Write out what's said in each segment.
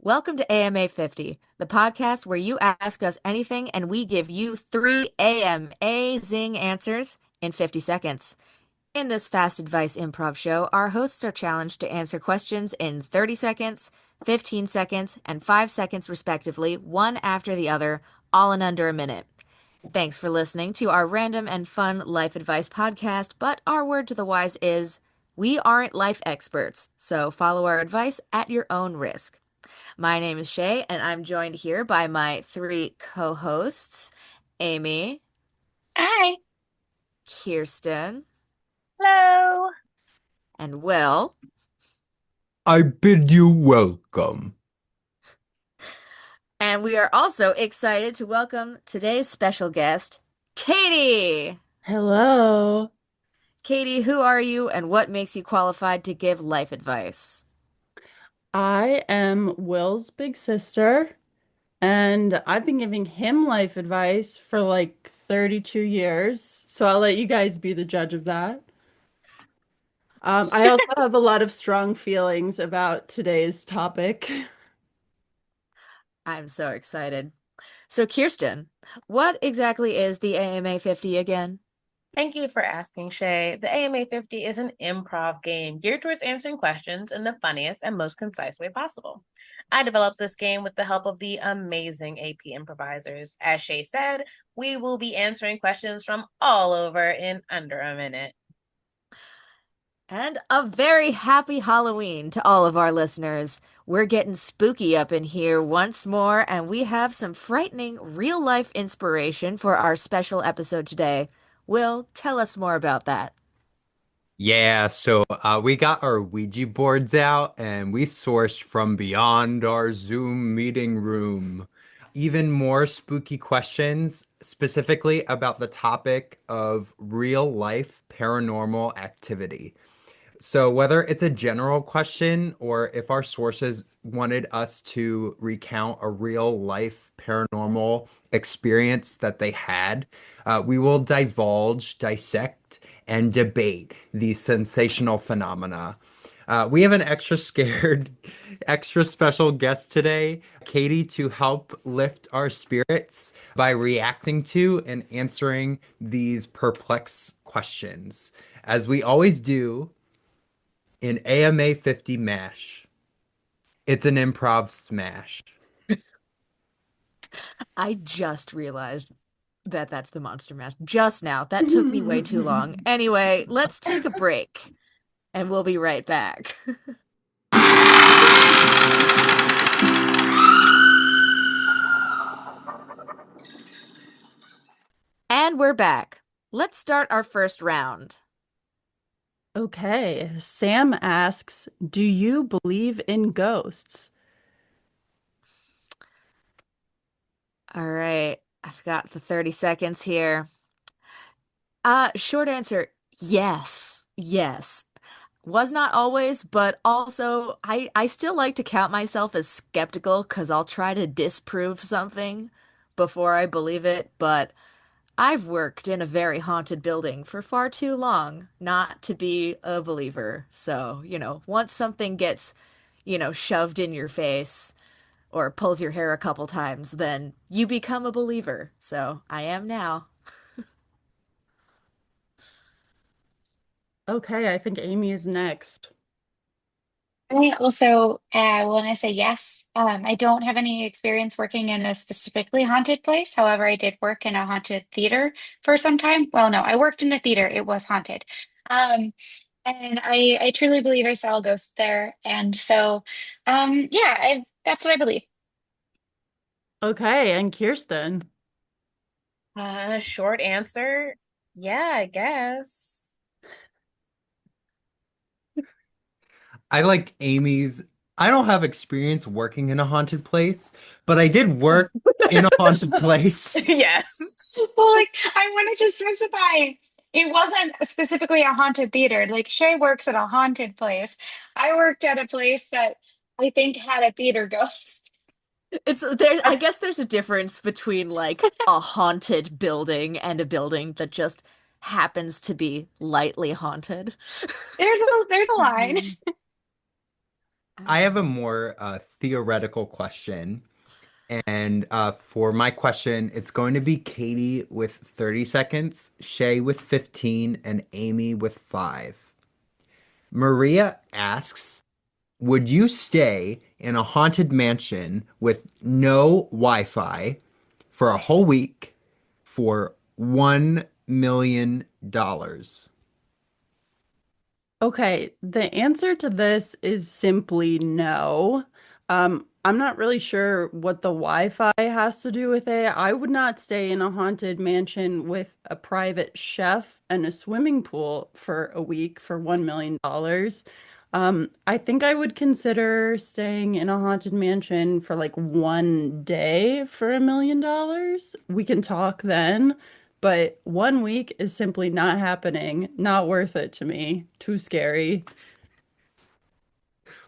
Welcome to AMA 50, the podcast where you ask us anything and we give you three AMA-zing answers in 50 seconds. In this fast advice improv show, our hosts are challenged to answer questions in 30 seconds, 15 seconds, and 5 seconds respectively, one after the other, all in under a minute. Thanks for listening to our random and fun life advice podcast, but our word to the wise is we aren't life experts, so follow our advice at your own risk. My name is Shay, and I'm joined here by my three co-hosts, Amy, Hi. Kirsten, Hello. and Will. I bid you welcome. And we are also excited to welcome today's special guest, Katie. Hello. Katie, who are you and what makes you qualified to give life advice? I am Will's big sister, and I've been giving him life advice for like 32 years, so I'll let you guys be the judge of that. I also have a lot of strong feelings about today's topic. I'm so excited. So, Kirsten, what exactly is the AMA 50 again? Thank you for asking, Shay. The AMA 50 is an improv game geared towards answering questions in the funniest and most concise way possible. I developed this game with the help of the amazing AP improvisers. As Shay said, we will be answering questions from all over in under a minute. And a very happy Halloween to all of our listeners. We're getting spooky up in here once more, and we have some frightening real life inspiration for our special episode today. Will, tell us more about that. We got our Ouija boards out and we sourced from beyond our Zoom meeting room. Even more spooky questions, specifically about the topic of real life paranormal activity. So, whether it's a general question or if our sources wanted us to recount a real life paranormal experience that they had, we will divulge, dissect, and debate these sensational phenomena. We have an extra scared, extra special guest today, Katie, to help lift our spirits by reacting to and answering these perplex questions. As we always do, in AMA 50 MASH. It's an improv smash. I just realized that that's the Monster Mash just now. That took me way too long. Anyway, let's take a break, and we'll be right back. And we're back. Let's start our first round. Okay, Sam asks, do you believe in ghosts? All right, I've got the 30 seconds here. Short answer, yes. Yes. Was not always, but also I still like to count myself as skeptical because I'll try to disprove something before I believe it, but I've worked in a very haunted building for far too long not to be a believer. So, once something gets, shoved in your face or pulls your hair a couple times, then you become a believer. So I am now. Okay, I think Amy is next. I also want to say yes. I don't have any experience working in a specifically haunted place. However, I did work in a haunted theater for some time. Well, no, I worked in a theater. It was haunted. Um, and I truly believe I saw a ghost there. And so, yeah, that's what I believe. Okay, and Kirsten. Short answer, yeah, I guess. I like Amy's. I don't have experience working in a haunted place, but I did work in a haunted place. Yes. Well, like, I want to just specify it wasn't specifically a haunted theater. Like, Shay works at a haunted place. I worked at a place that I think had a theater ghost. It's there. I guess there's a difference between like a haunted building and a building that just happens to be lightly haunted. There's a line. I have a more theoretical question. And for my question, it's going to be Katie with 30 seconds, Shay with 15, and Amy with 5. Maria asks, would you stay in a haunted mansion with no Wi-Fi for a whole week for $1 million? Okay, the answer to this is simply no. I'm not really sure what the Wi-Fi has to do with it. I would not stay in a haunted mansion with a private chef and a swimming pool for a week for $1 million. I think I would consider staying in a haunted mansion for like 1 day for $1 million. We can talk then. But 1 week is simply not happening. Not worth it to me. Too scary.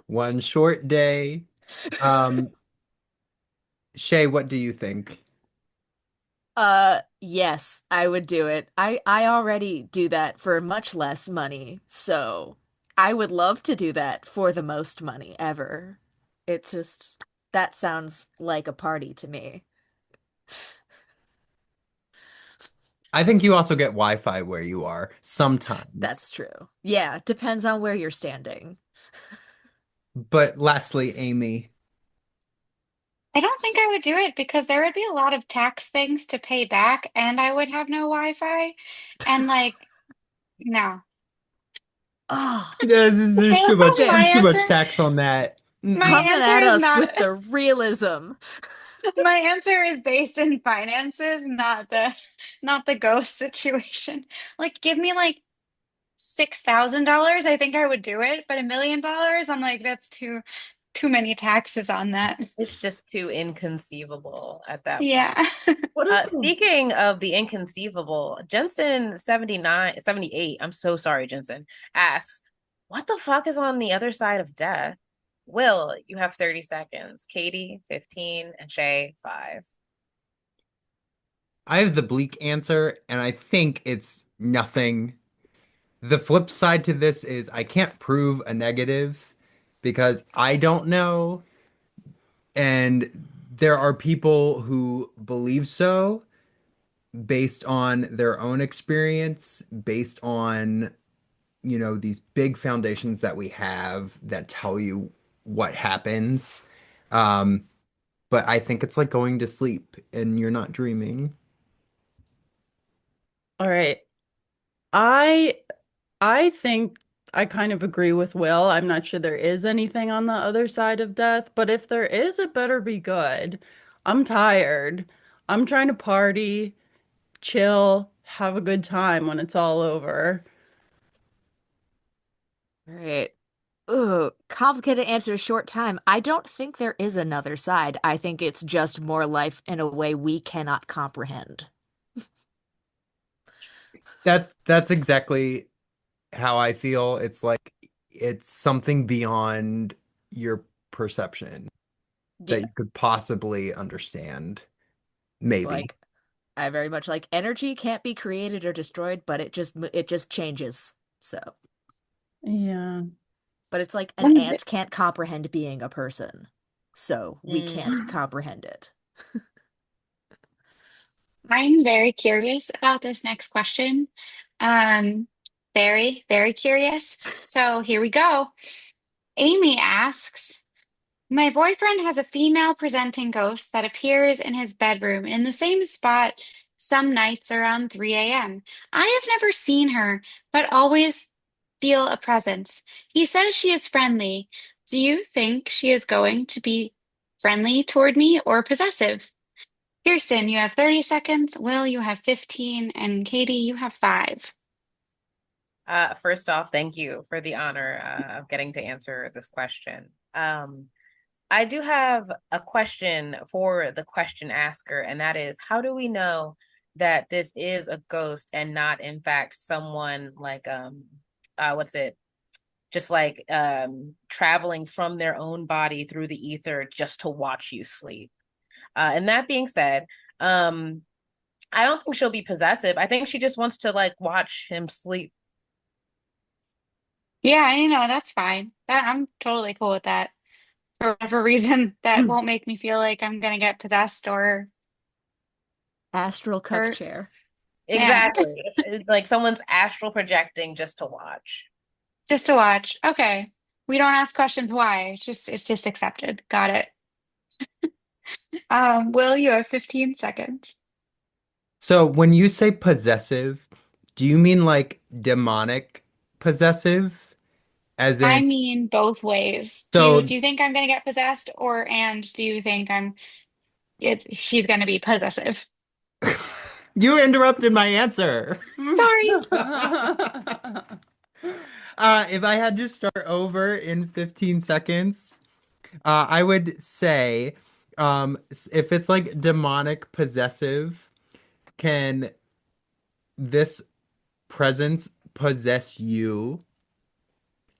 One short day. Um, Shay, what do you think? Yes, I would do it. I already do that for much less money, so I would love to do that for the most money ever. It's just that sounds like a party to me. I think you also get Wi-Fi where you are sometimes. That's true. Yeah, depends on where you're standing. But lastly, Amy, I don't think I would do it because there would be a lot of tax things to pay back and I would have no Wi-Fi. And like, no. Oh, there's Okay, too much shit. my there's too much answer, tax on that. my Mm-mm. Coming answer at is us not, with the realism. my answer is based in finances, not the ghost situation. Like, give me like $6,000, I think I would do it, but $1 million, I'm like, that's too many taxes on that. It's just too inconceivable at that point. Yeah. What is the Speaking of the inconceivable, Jensen 79, 78. I'm so sorry, Jensen, asks, what the fuck is on the other side of death? Will, you have 30 seconds. Katie, 15, and Shay, 5. I have the bleak answer, and I think it's nothing. The flip side to this is I can't prove a negative because I don't know, and there are people who believe so based on their own experience, based on, these big foundations that we have that tell you what happens. Um, but I think it's like going to sleep and you're not dreaming. All right. I I think I kind of agree with Will. I'm not sure there is anything on the other side of death, but if there is, it better be good. I'm tired. I'm trying to party, chill, have a good time when it's all over. Right. Ooh, complicated answer, short time. I don't think there is another side. I think it's just more life in a way we cannot comprehend. That's exactly how I feel. It's like it's something beyond your perception that Yeah, you could possibly understand. it's Maybe. like I very much like energy can't be created or destroyed, but it just changes. So, Yeah. but it's like an I'm ant can't comprehend being a person. So we can't Mm. comprehend it. I'm very curious about this next question. Um, very, very curious. So here we go. Amy asks, my boyfriend has a female presenting ghost that appears in his bedroom in the same spot some nights around 3 a.m. I have never seen her, but always feel a presence. He says she is friendly. Do you think she is going to be friendly toward me or possessive? Kirsten, you have 30 seconds. Will, you have 15. And Katie, you have 5. First off, thank you for the honor of getting to answer this question. I do have a question for the question asker, and that is, how do we know that this is a ghost and not, in fact, someone like what's it? Just like traveling from their own body through the ether just to watch you sleep. And that being said, I don't think she'll be possessive. I think she just wants to like watch him sleep. Yeah, that's fine. I'm totally cool with that. for whatever reason that won't make me feel like I'm gonna get possessed or Astral cuck hurt. chair. Yeah, Exactly. It's like someone's astral projecting just to watch. just to watch. Okay. We don't ask questions why. It's just accepted. Got it. Will, you have 15 seconds. So when you say possessive, do you mean like demonic possessive? As I in, mean both ways. Do you so do you think I'm gonna get possessed or and do you think she's gonna be possessive? you interrupted my answer. Sorry. If I had to start over in 15 seconds, I would say, if it's like demonic possessive, can this presence possess you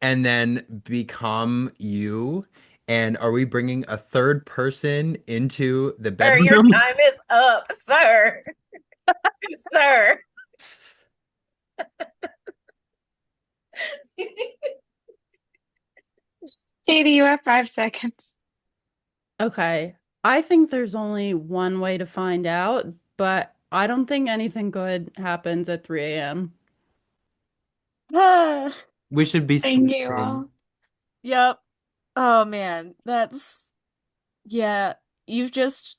and then become you? And are we bringing a third person into the Sir, your bedroom? time is up, sir. Sir. Katie, you have 5 seconds. Okay. I think there's only one way to find out, but I don't think anything good happens at 3 a.m. We should be Thank you sleeping. all. Yep. Oh man, that's yeah. You've just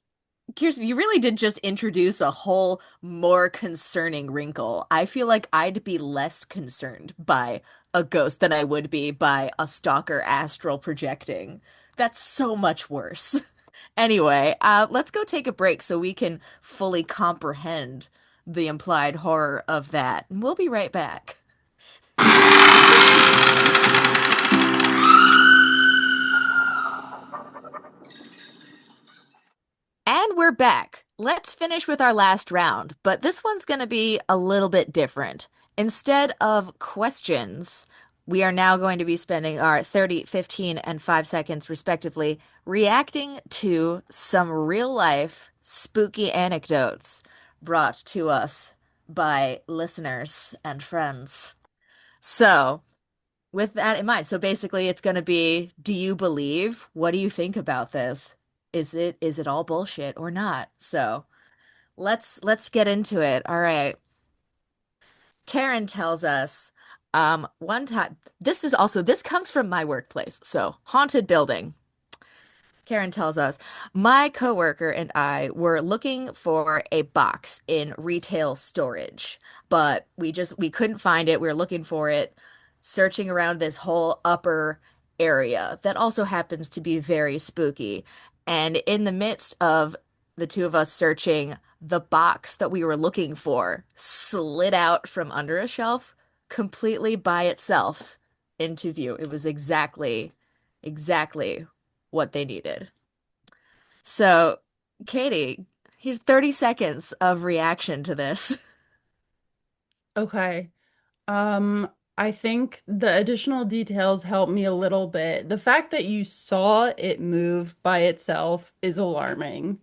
Kirsten, you really did just introduce a whole more concerning wrinkle. I feel like I'd be less concerned by a ghost than I would be by a stalker astral projecting. That's so much worse. Anyway, let's go take a break so we can fully comprehend the implied horror of that. And we'll be right back. And we're back. Let's finish with our last round, but this one's going to be a little bit different. Instead of questions, we are now going to be spending our 30, 15, and 5 seconds, respectively, reacting to some real life spooky anecdotes brought to us by listeners and friends. So, with that in mind, so basically it's going to be, do you believe? What do you think about this? Is it all bullshit or not? So, let's get into it. All right. Karen tells us one time, this comes from my workplace. So, haunted building. Karen tells us, my coworker and I were looking for a box in retail storage, but we couldn't find it. We were looking for it, searching around this whole upper area that also happens to be very spooky. And in the midst of the two of us searching, the box that we were looking for slid out from under a shelf completely by itself into view. It was exactly what they needed. So, Katie, here's 30 seconds of reaction to this. Okay. Um, I think the additional details help me a little bit. The fact that you saw it move by itself is alarming.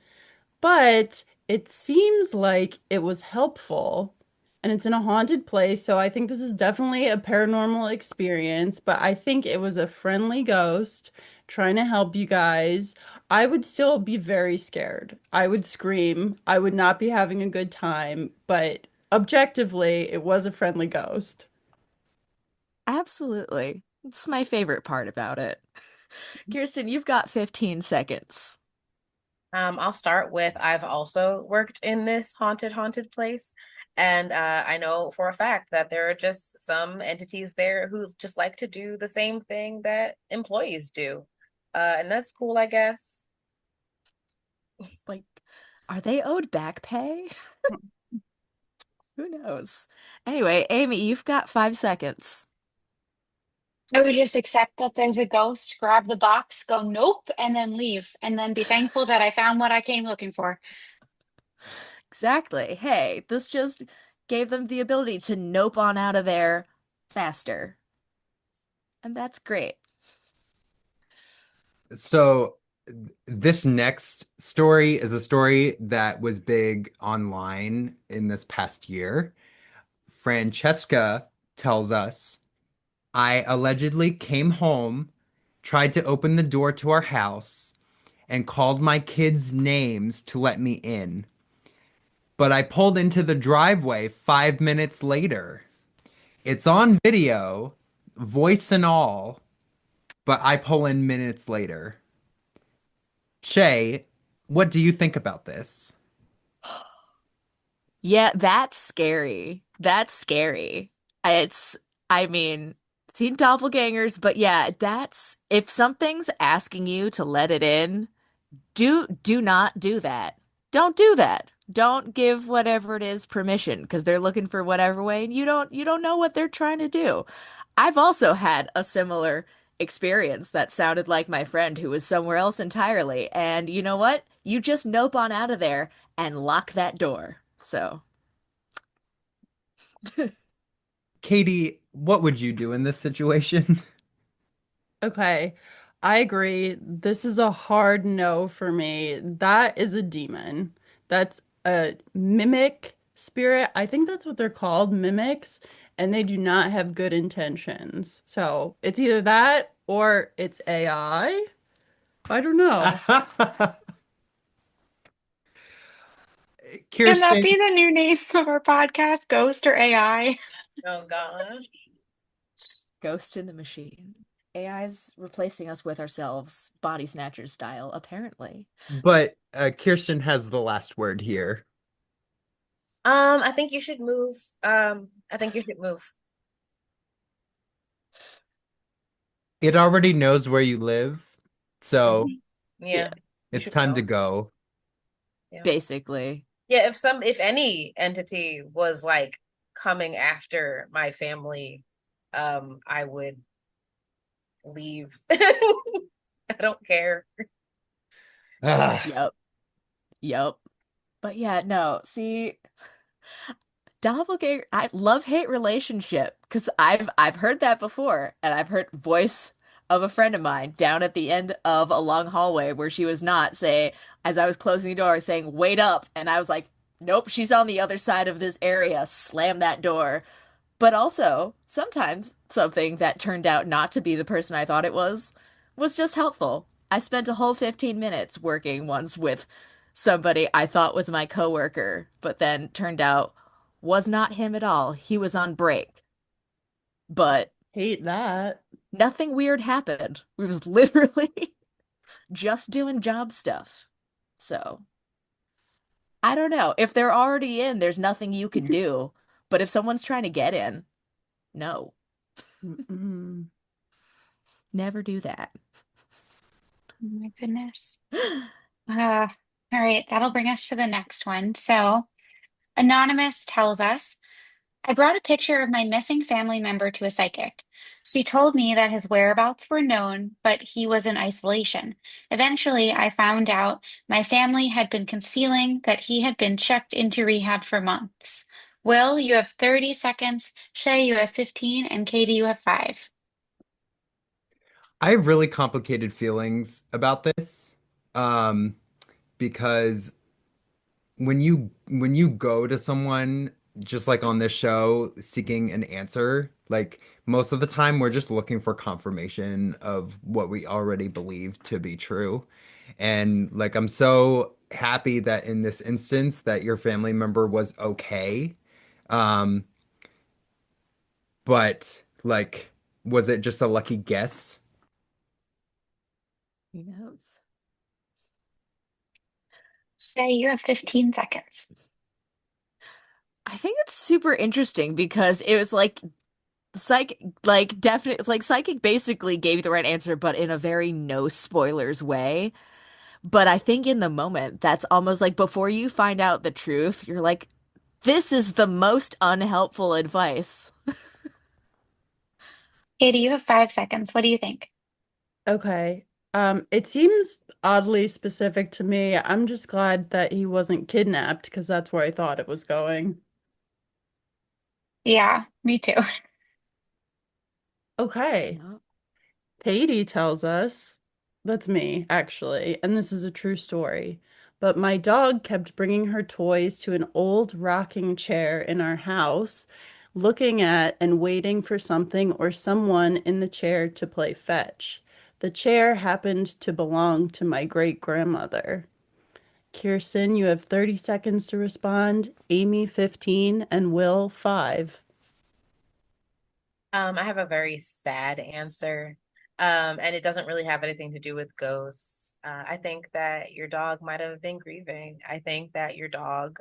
But it seems like it was helpful. And it's in a haunted place, so I think this is definitely a paranormal experience, but I think it was a friendly ghost trying to help you guys. I would still be very scared. I would scream. I would not be having a good time, but objectively, it was a friendly ghost. Absolutely. It's my favorite part about it. Kirsten, you've got 15 seconds. I'll start with I've also worked in this haunted place. And I know for a fact that there are just some entities there who just like to do the same thing that employees do. And that's cool, I guess. Like, are they owed back pay? Who knows? Anyway, Amy, you've got 5 seconds. I would just accept that there's a ghost, grab the box, go nope, and then leave, and then be thankful that I found what I came looking for. Exactly. Hey, this just gave them the ability to nope on out of there faster. And that's great. So this next story is a story that was big online in this past year. Francesca tells us, I allegedly came home tried to open the door to our house and called my kids' names to let me in. But I pulled into the driveway 5 minutes later. It's on video, voice and all, but I pull in minutes later. Shay, what do you think about this? Yeah, that's scary. That's scary. It's, I mean, seen doppelgangers, but yeah, that's if something's asking you to let it in, do not do that. Don't do that. Don't give whatever it is permission because they're looking for whatever way and you don't know what they're trying to do. I've also had a similar experience that sounded like my friend who was somewhere else entirely. And you know what? You just nope on out of there and lock that door. So, Katie, what would you do in this situation? Okay, I agree. This is a hard no for me. That is a demon. That's a mimic spirit. I think that's what they're called, mimics, and they do not have good intentions. So it's either that or it's AI. I don't know. Can that Kirsten, be the new name of our podcast, Ghost or AI? Oh gosh. Ghost in the machine. AI's replacing us with ourselves, body snatchers style, apparently. but Kirsten has the last word here. I think you should move. I think you should move. It already knows where you live, so Yeah, Yeah, you it's should time go. to go. Yeah. basically. Yeah, if any entity was like coming after my family, I would leave. I don't care. Ah, Yep. Yep. But yeah, no, see, doppelganger, I love-hate relationship because I've heard that before, and I've heard voice of a friend of mine down at the end of a long hallway where she was not say as I was closing the door saying wait up, and I was like, nope, she's on the other side of this area. Slam that door. But also, sometimes something that turned out not to be the person I thought it was just helpful. I spent a whole 15 minutes working once with somebody I thought was my coworker, but then turned out was not him at all. He was on break. But Hate that. nothing weird happened. We was literally just doing job stuff. So, I don't know. If they're already in, there's nothing you can do. But if someone's trying to get in, no, Mm-mm. never do that. Oh my goodness. All right, that'll bring us to the next one. So, Anonymous tells us, I brought a picture of my missing family member to a psychic. She told me that his whereabouts were known, but he was in isolation. Eventually, I found out my family had been concealing that he had been checked into rehab for months. Will, you have 30 seconds. Shay, you have 15, and Katie, you have 5. I have really complicated feelings about this, um, because when you go to someone just like on this show seeking an answer, like most of the time we're just looking for confirmation of what we already believe to be true. And like I'm so happy that in this instance that your family member was okay. Um, but like was it just a lucky guess? Who knows? Shay, you have 15 seconds. I think it's super interesting because it was like like definitely it's like psychic basically gave you the right answer, but in a very no spoilers way. But I think in the moment, that's almost like before you find out the truth, you're like, this is the most unhelpful advice. Katie, you have 5 seconds. What do you think? Okay. It seems oddly specific to me. I'm just glad that he wasn't kidnapped because that's where I thought it was going. Yeah, me too. Okay. Yep. Katie tells us, that's me, actually, and this is a true story. But my dog kept bringing her toys to an old rocking chair in our house, looking at and waiting for something or someone in the chair to play fetch. The chair happened to belong to my great-grandmother. Kirsten, you have 30 seconds to respond. Amy, 15, and Will, 5. I have a very sad answer. And it doesn't really have anything to do with ghosts. I think that your dog might have been grieving. I think that your dog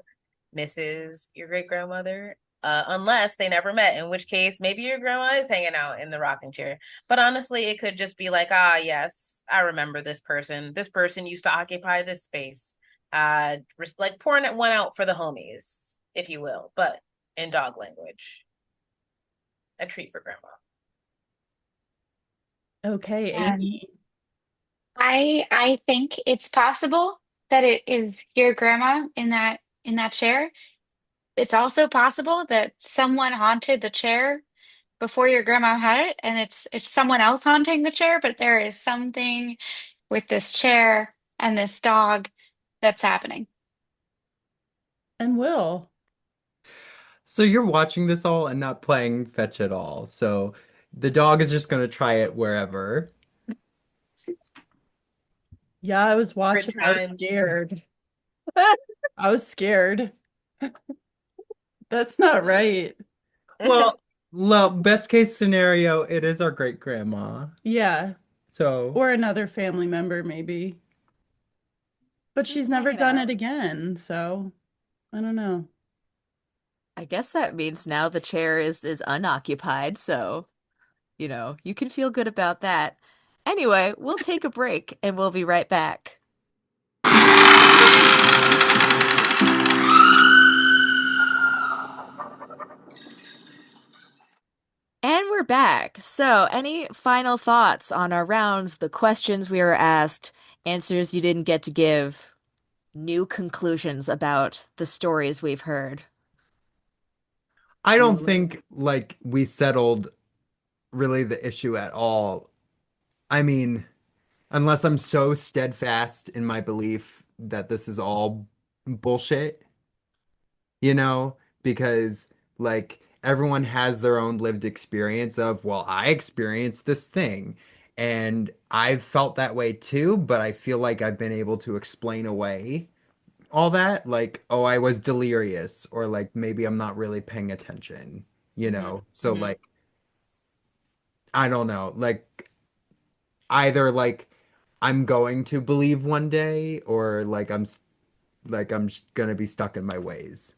misses your great grandmother, unless they never met, in which case maybe your grandma is hanging out in the rocking chair. But honestly, it could just be like, ah, yes, I remember this person. This person used to occupy this space. Like pouring one out for the homies, if you will, but in dog language. A treat for grandma. Okay, Um, Amy. I think it's possible that it is your grandma in that chair. It's also possible that someone haunted the chair before your grandma had it, and it's someone else haunting the chair, but there is something with this chair and this dog that's happening. And Will. So you're watching this all and not playing fetch at all. So the dog is just gonna try it wherever. Yeah, I was Good watching. I was times. scared. I was scared. That's not right. Well, best case scenario, it is our great grandma. Yeah, So or another family member, maybe. But she's Just never hanging done it out. again, so I don't know. I guess that means now the chair is unoccupied, so, you can feel good about that. Anyway, we'll take a break and we'll be right back. And we're back. So, any final thoughts on our rounds, the questions we were asked, answers you didn't get to give, new conclusions about the stories we've heard? I don't think like we settled really the issue at all. I mean, unless I'm so steadfast in my belief that this is all bullshit, because like everyone has their own lived experience of, well, I experienced this thing and I've felt that way too, but I feel like I've been able to explain away all that, like, oh, I was delirious, or like maybe I'm not really paying attention, you Hmm. know? So Hmm. like, I don't know, like either like I'm going to believe one day or like I'm just gonna be stuck in my ways.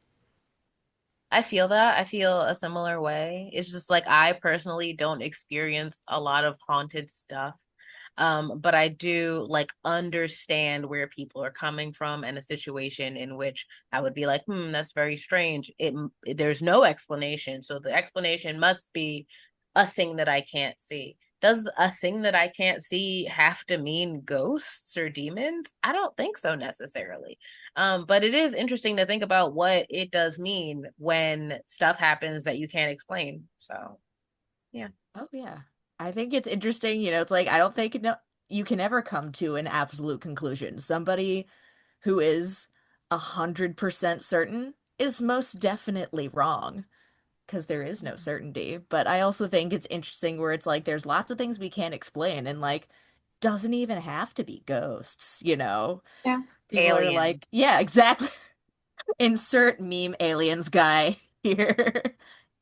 I feel that. I feel a similar way. It's just like I personally don't experience a lot of haunted stuff. But I do like understand where people are coming from and a situation in which I would be like, that's very strange. There's no explanation. So the explanation must be a thing that I can't see. Does a thing that I can't see have to mean ghosts or demons? I don't think so necessarily. But it is interesting to think about what it does mean when stuff happens that you can't explain. So, yeah. Oh, yeah. I think it's interesting, it's like I don't think you can ever come to an absolute conclusion. Somebody who is 100% certain is most definitely wrong because there is no certainty. But I also think it's interesting where it's like there's lots of things we can't explain and like doesn't even have to be ghosts. Yeah. People are Alien. like, yeah, exactly. Insert meme aliens guy here.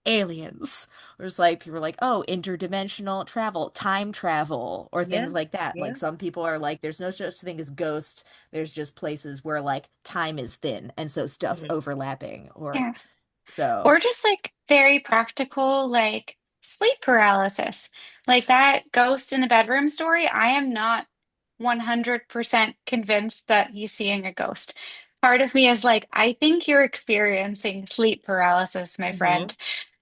Aliens. Or it's like people are like, oh, interdimensional travel, time travel, or Yeah. things like that. Yeah. Like some people are like, there's no such thing as ghosts. There's just places where like time is thin and so stuff's Mhm. overlapping. Or Yeah. so Or just like very practical, like sleep paralysis. Like that ghost in the bedroom story, I am not 100% convinced that he's seeing a ghost. Part of me is like, I think you're experiencing sleep paralysis, my Mhm. friend.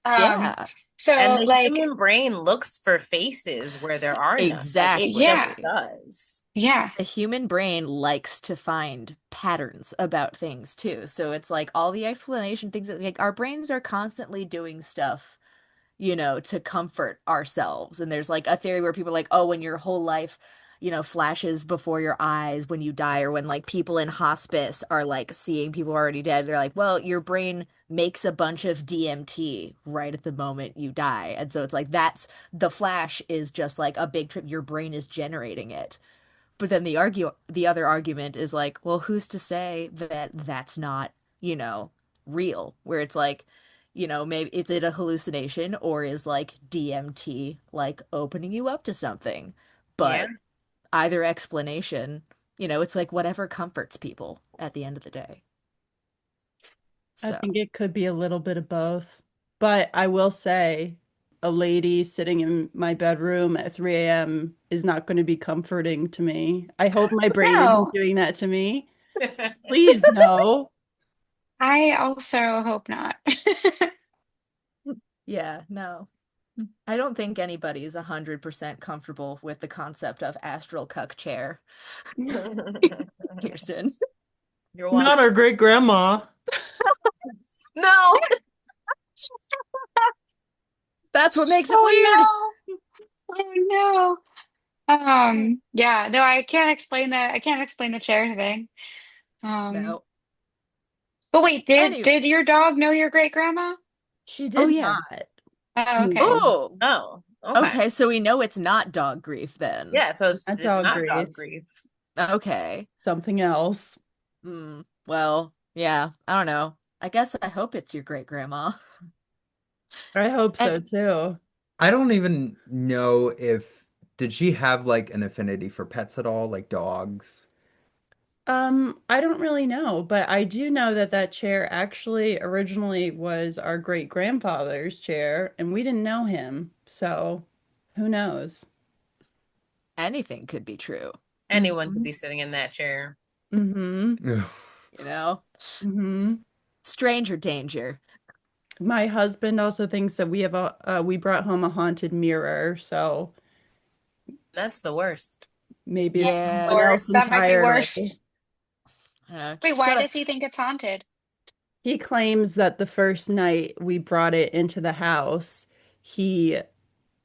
Um, yeah, And so the like, human brain looks for faces where there are none. Like it just yeah, exactly. does. yeah, The human brain likes to find patterns about things too. So it's like all the explanation things that like our brains are constantly doing stuff to comfort ourselves. And there's like a theory where people are like, oh, when your whole life flashes before your eyes when you die, or when like people in hospice are like seeing people already dead. They're like, well, your brain makes a bunch of DMT right at the moment you die. And so it's like that's the flash is just like a big trip. Your brain is generating it. But then the other argument is like, well, who's to say that that's not, real? Where it's like, maybe is it a hallucination, or is like DMT like opening you up to something? Yeah. But either explanation, it's like whatever comforts people at the end of the day. I So, think it could be a little bit of both. But I will say, a lady sitting in my bedroom at 3 a.m. is not going to be comforting to me. I hope my brain isn't No, doing that to me. Please, no. I also hope not. yeah, no. I don't think anybody's 100% comfortable with the concept of astral cuck chair, Kirsten. You're Not welcome. our great grandma. No. That's what makes it weird. Oh no. Oh no. Yeah, no, I can't explain that. I can't explain the chair thing. Um, No. but wait, did Anyway. did your dog know your great grandma? She Oh, did yeah. not Oh, know okay. me. Oh, Oh, okay. okay. So we know it's not dog grief then. Yeah, so Not it's dog not grief, dog grief. Okay. something else. Well, yeah, I don't know. I guess I hope it's your great grandma. I hope And so too. I don't even know if did she have like an affinity for pets at all, like dogs? I don't really know, but I do know that that chair actually originally was our great grandfather's chair, and we didn't know him. So, who knows? anything could be true, Anyone could Mm-hmm. be sitting in that chair. Mm-hmm. Ugh. you know? Mm-hmm. Stranger danger. My husband also thinks that we brought home a haunted mirror, so That's the worst. maybe it's That's Yeah. someone else worse. That might be entirely. worse. Wait, She's why gotta. does he think it's haunted? He claims that the first night we brought it into the house, he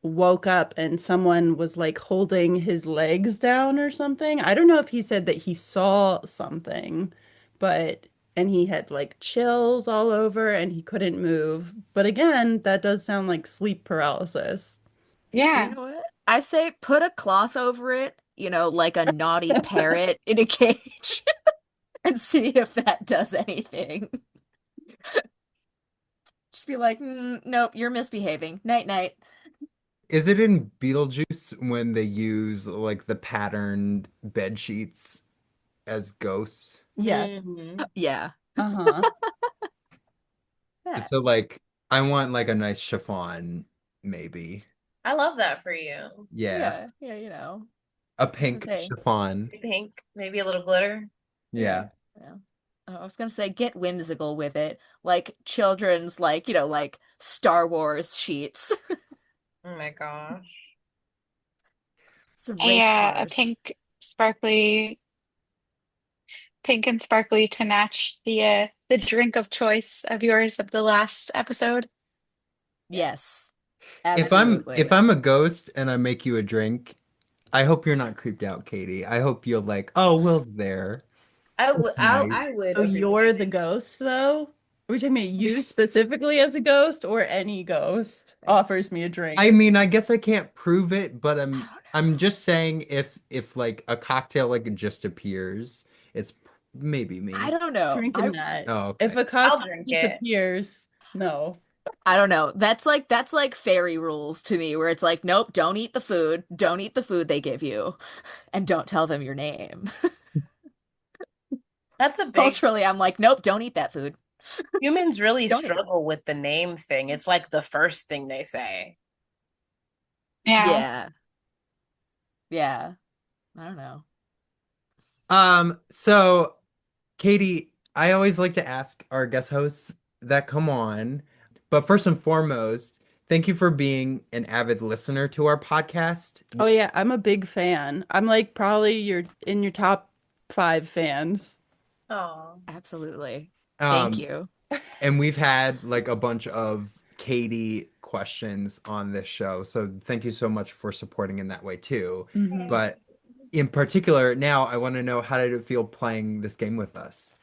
woke up and someone was like holding his legs down or something. I don't know if he said that he saw something, but and he had like chills all over and he couldn't move. But again, that does sound like sleep paralysis. You Yeah. know what? I say put a cloth over it, like a naughty parrot in a cage, and see if that does anything. Just be like, nope, you're misbehaving. Night night. Is it in Beetlejuice when they use like the patterned bed sheets as ghosts? Yes. Hmm. Yeah. Uh-huh. Yeah. So like I want like a nice chiffon, maybe. I love that for you. Yeah. Yeah. Yeah, A I was gonna pink say, chiffon. Pink, maybe a little glitter. yeah. Yeah. Yeah. I was gonna say get whimsical with it. Like children's like, like Star Wars sheets. Oh my gosh. Some race A cars. pink and sparkly to match the drink of choice of yours of the last episode. Yeah. Yes. If Absolutely. I'm a ghost and I make you a drink, I hope you're not creeped out, Katie. I hope you're like, oh, Will's there. I would It's nice. I would So you're appreciate the it. ghost, though? Are we talking about you specifically as a ghost, or any ghost offers me a I drink? mean, I guess I can't prove it, but I I'm just saying if like a cocktail like just appears, it's maybe I me. don't know. Drinking that. Oh, If okay. a I'll cocktail drink it. disappears, no. I don't know. That's like fairy rules to me, where it's like, nope, don't eat the food. Don't eat the food they give you, and don't tell them your name. That's a big Culturally, I'm like, nope, don't eat that food. humans really Don't eat it. struggle with the name thing. It's like the first thing they say. Yeah. Yeah. Yeah. I don't know. So Katie, I always like to ask our guest hosts that come on, but first and foremost, thank you for being an avid listener to our podcast. Oh yeah, I'm a big fan. I'm like probably your top 5 fans. Oh. Absolutely. Thank Um, you. and we've had like a bunch of Katie questions on this show, so thank you so much for supporting in that way too. Hmm. But in particular, now I want to know, how did it feel playing this game with us?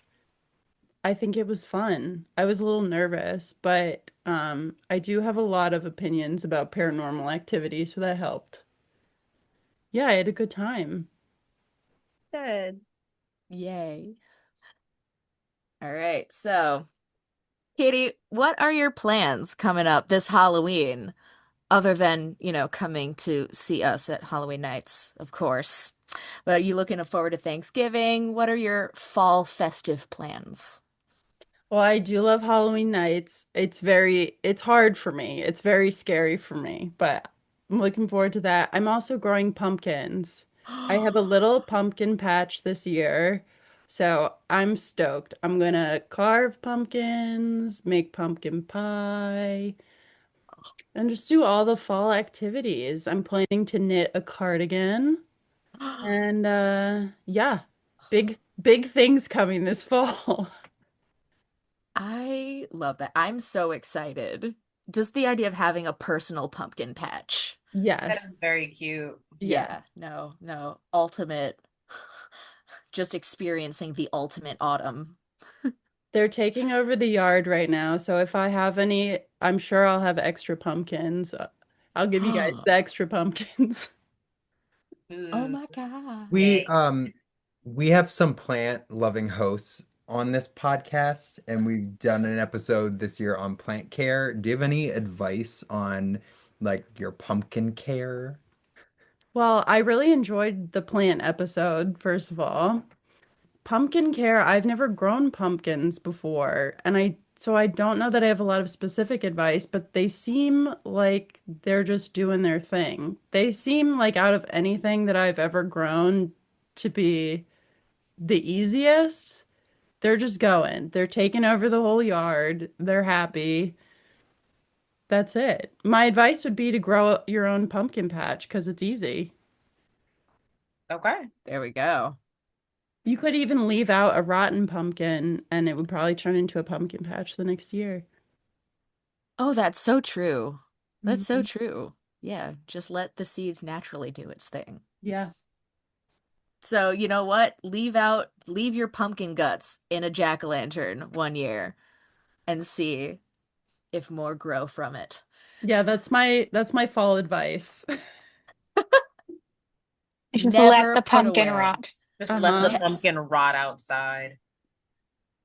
I think it was fun. I was a little nervous, but I do have a lot of opinions about paranormal activity, so that helped. Yeah, I had a good time. Good. Yay. All right. So, Katie, what are your plans coming up this Halloween? Other than, coming to see us at Halloween nights, of course. But are you looking forward to Thanksgiving? What are your fall festive plans? Well, I do love Halloween nights. It's hard for me. It's very scary for me, but I'm looking forward to that. I'm also growing pumpkins. I have a little pumpkin patch this year, so I'm stoked. I'm gonna carve pumpkins, make pumpkin pie, and just do all the fall activities. I'm planning to knit a cardigan, and yeah, big things coming this fall. I love that. I'm so excited. Just the idea of having a personal pumpkin patch. That Yes. is very cute. Yeah. Yeah, no, no. Ultimate. Just experiencing the ultimate autumn. They're taking over the yard right now, so if I have any, I'm sure I'll have extra pumpkins. I'll give you guys the extra pumpkins. Oh Mm, my God. We yay. um we have some plant-loving hosts on this podcast, and we've done an episode this year on plant care. Do you have any advice on like your pumpkin care? Well, I really enjoyed the plant episode, first of all. Pumpkin care, I've never grown pumpkins before, and I don't know that I have a lot of specific advice, but they seem like they're just doing their thing. They seem like out of anything that I've ever grown to be the easiest. They're just going. They're taking over the whole yard. They're happy. That's it. My advice would be to grow your own pumpkin patch because it's easy. Okay. There we go. You could even leave out a rotten pumpkin and it would probably turn into a pumpkin patch the next year. Oh, that's so true. That's so Mhm. true. Yeah, just let the seeds naturally do its thing. Yeah. So, you know what? Leave your pumpkin guts in a jack-o'-lantern one year and see if more grow from it. Yeah, that's my fall advice. Just let Never the put pumpkin away. rot. Just let the Uh-huh. Yes. pumpkin rot outside.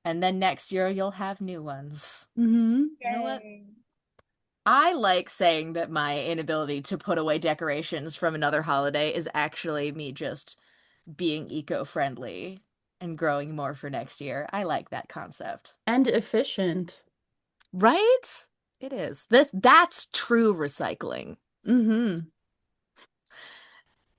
And then next year you'll have new ones. Hmm. You know what? Yay. I like saying that my inability to put away decorations from another holiday is actually me just being eco-friendly and growing more for next year. I like that concept. And efficient. Right? It is. That's true recycling. Hmm.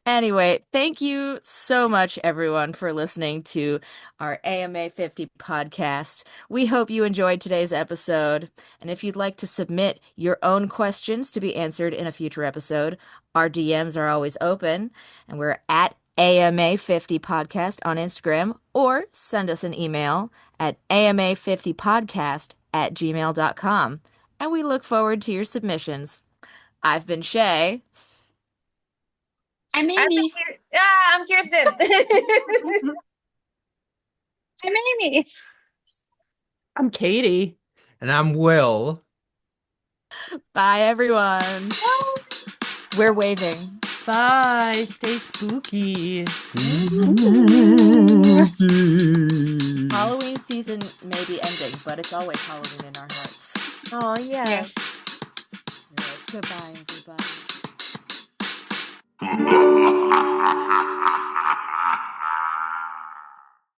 Anyway, thank you so much, everyone, for listening to our AMA 50 podcast. We hope you enjoyed today's episode. And if you'd like to submit your own questions to be answered in a future episode, our DMs are always open, and we're at AMA 50 podcast on Instagram, or send us an email at ama50podcast@gmail.com. And we look forward to your submissions. I've been Shay. I'm I think Amy. I'm Kirsten. I'm Amy. I'm Katie. And I'm Will. Bye, everyone. We're waving. Bye. Stay spooky. Halloween season may be ending, but it's always Halloween in our hearts. Oh, yes. Yes. All right, goodbye, everybody.